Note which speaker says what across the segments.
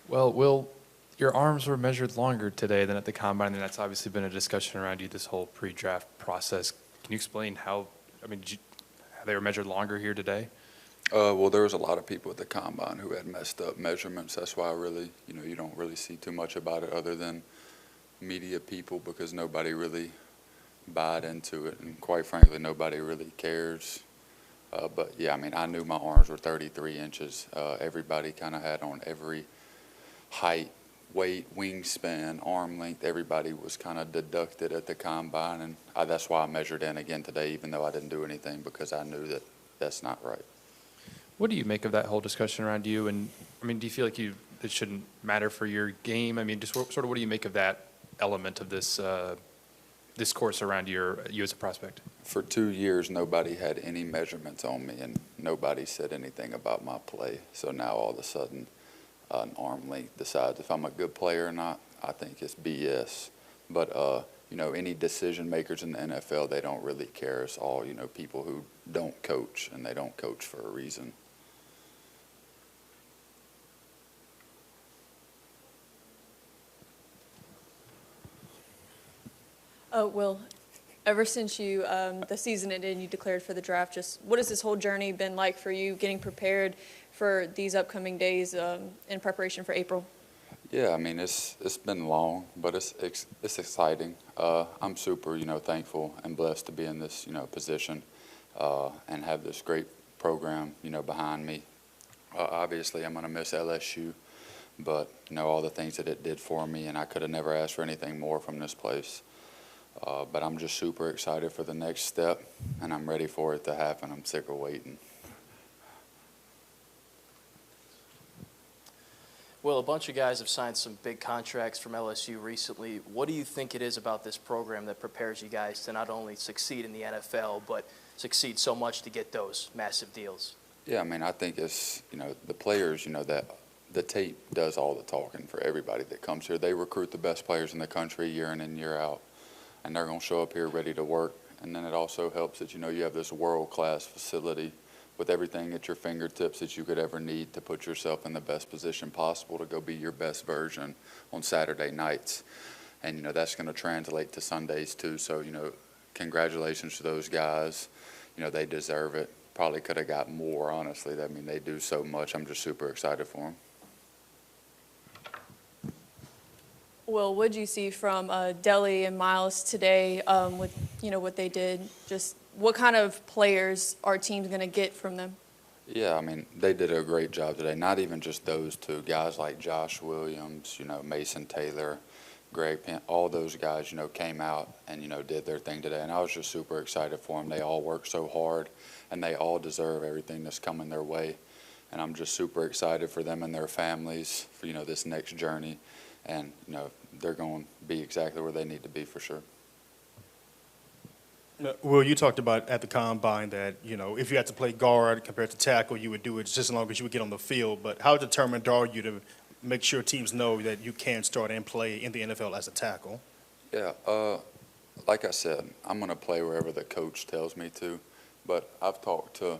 Speaker 1: Well, Will, your arms were measured longer today than at the combine, and that's obviously been a discussion around you this whole pre-draft process. Can you explain how, how they were measured longer here today?
Speaker 2: Well, there was a lot of people at the combine who had messed up measurements. That's why I really, you don't really see too much about it other than media people because nobody really bought into it, and quite frankly, nobody really cares. But yeah, I knew my arms were 33 inches. Everybody kind of had on every height, weight, wingspan, arm length. Everybody was kind of deducted at the combine, and that's why I measured in again today, even though I didn't do anything because I knew that that's not right.
Speaker 1: What do you make of that whole discussion around you? And do you feel like it shouldn't matter for your game? Just sort of what do you make of that element of this discourse around you as a prospect?
Speaker 2: For 2 years, nobody had any measurements on me, and nobody said anything about my play. So now all of a sudden, an arm length decides if I'm a good player or not. I think it's BS. But any decision makers in the NFL, they don't really care. It's all people who don't coach, and they don't coach for a reason.
Speaker 3: Oh, Will, ever since you the season ended and you declared for the draft, just what has this whole journey been like for you, getting prepared for these upcoming days in preparation for April?
Speaker 2: Yeah, it's been long, but it's exciting. I'm super thankful and blessed to be in this position and have this great program behind me. Obviously, I'm going to miss LSU, but all the things that it did for me, and I could have never asked for anything more from this place. But I'm just super excited for the next step, and I'm ready for it to happen. I'm sick of waiting.
Speaker 4: Well, a bunch of guys have signed some big contracts from LSU recently. What do you think it is about this program that prepares you guys to not only succeed in the NFL, but succeed so much to get those massive deals?
Speaker 2: Yeah, I think it's, the players, that the tape does all the talking for everybody that comes here. They recruit the best players in the country year in and year out, and they're going to show up here ready to work. And then it also helps that, you have this world-class facility with everything at your fingertips that you could ever need to put yourself in the best position possible to go be your best version on Saturday nights. And, that's going to translate to Sundays too. So, congratulations to those guys. They deserve it. Probably could have got more, honestly. They do so much. I'm just super excited for them.
Speaker 3: Will, what did you see from Deli and Miles today with what they did? Just what kind of players are teams going to get from them?
Speaker 2: Yeah, they did a great job today. Not even just those two guys like Josh Williams, Mason Taylor, Greg Penn, all those guys, came out and, did their thing today. And I was just super excited for them. They all worked so hard, and they all deserve everything that's coming their way. And I'm just super excited for them and their families for, this next journey. And, they're going to be exactly where they need to be for sure.
Speaker 5: Well, you talked about at the combine that, if you had to play guard compared to tackle, you would do it just as long as you would get on the field. But how determined are you to make sure teams know that you can start and play in the NFL as a tackle?
Speaker 2: Yeah, like I said, I'm going to play wherever the coach tells me to. But I've talked to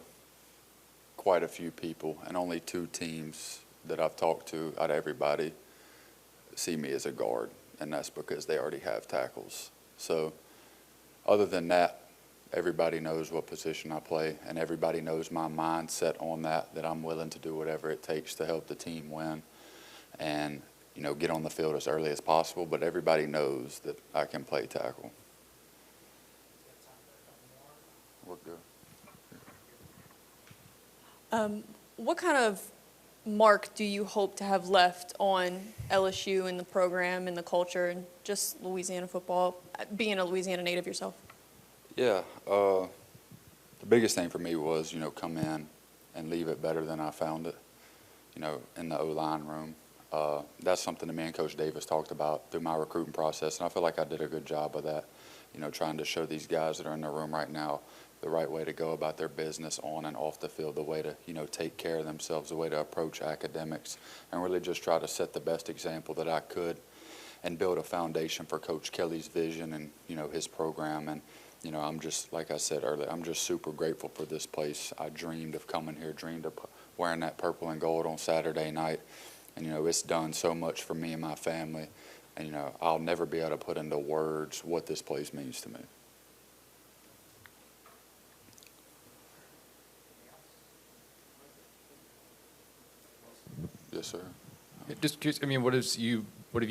Speaker 2: quite a few people, and only 2 teams that I've talked to out of everybody see me as a guard, and that's because they already have tackles. So other than that, everybody knows what position I play, and everybody knows my mindset on that I'm willing to do whatever it takes to help the team win and, get on the field as early as possible, but everybody knows that I can play tackle. We're good.
Speaker 3: What kind of mark do you hope to have left on LSU and the program and the culture and just Louisiana football, being a Louisiana native yourself?
Speaker 2: Yeah, the biggest thing for me was, come in and leave it better than I found it, in the O-line room. That's something that me and Coach Davis talked about through my recruiting process, and I feel like I did a good job of that, trying to show these guys that are in the room right now the right way to go about their business on and off the field, the way to, take care of themselves, the way to approach academics, and really just try to set the best example that I could and build a foundation for Coach Kelly's vision and, his program. And, I'm just, like I said earlier, I'm just super grateful for this place. I dreamed of coming here, dreamed of wearing that purple and gold on Saturday night. And, you know, it's done so much for me and my family. And, you know, I'll never be able to put into words what this place means to me. Yes, sir.
Speaker 1: Just curious, I mean, what have you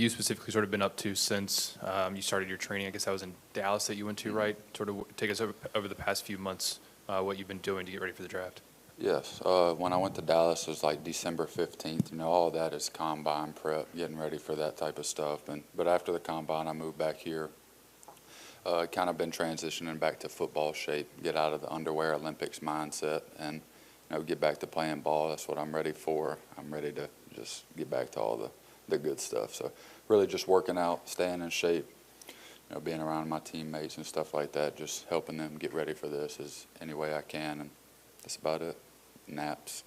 Speaker 1: specifically sort of been up to since you started your training? I guess that was in Dallas that you went to, right? Sort of take us over the past few months, what you've been doing to get ready for the draft.
Speaker 2: Yes. When I went to Dallas, it was like December 15th. You know, all that is combine prep, getting ready for that type of stuff. But after the combine, I moved back here. Kind of been transitioning back to football shape, get out of the underwear Olympics mindset, and, you know, get back to playing ball. That's what I'm ready for. I'm ready to just get back to all the good stuff. So really just working out, staying in shape, you know, being around my teammates and stuff like that, just helping them get ready for this as any way I can, and that's about it. Naps.